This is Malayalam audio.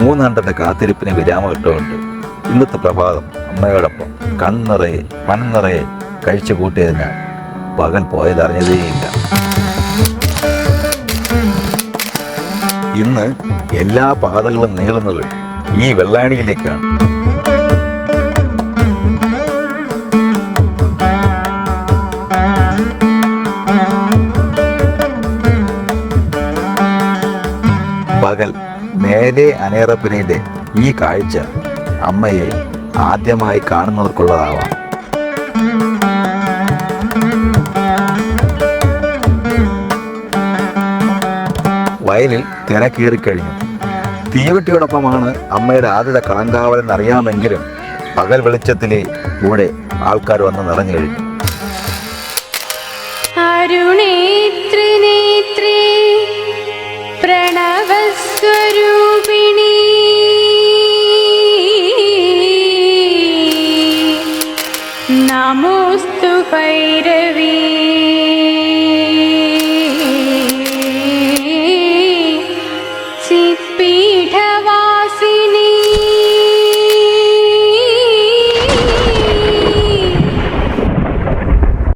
മൂന്നാണ്ടത്തെ കാത്തിരിപ്പിന് വിരാമം ഇട്ടുകൊണ്ട് ഇന്നത്തെ പ്രഭാതം അമ്മയോടൊപ്പം കണ്ണിറയെ മൺനിറയെ കഴിച്ചു കൂട്ടിയതിനാൽ പകൽ പോയതറിഞ്ഞതേയില്ല. ഇന്ന് എല്ലാ പാതകളും നീളുന്നത് ഈ വെള്ളാണിയിലേക്കാണ്. പകൽ മേലെ അനേറപ്പിനിയുടെ ഈ കാഴ്ച അമ്മയെ ആദ്യമായി കാണുന്നവർക്കുള്ളതാവാം. വയലിൽ തിരക്കേറിക്കഴിഞ്ഞു. തീവട്ടിയോടൊപ്പമാണ് അമ്മയുടെ ആദ്യത്തെ കളങ്കാവലെന്ന് അറിയാമെങ്കിലും പകൽ വെളിച്ചത്തിലെ കൂടെ ആൾക്കാർ വന്ന് നിറഞ്ഞു കഴിഞ്ഞു. പ്രണവസ്വരൂപിണി നമോസ്തു ഭൈരവീ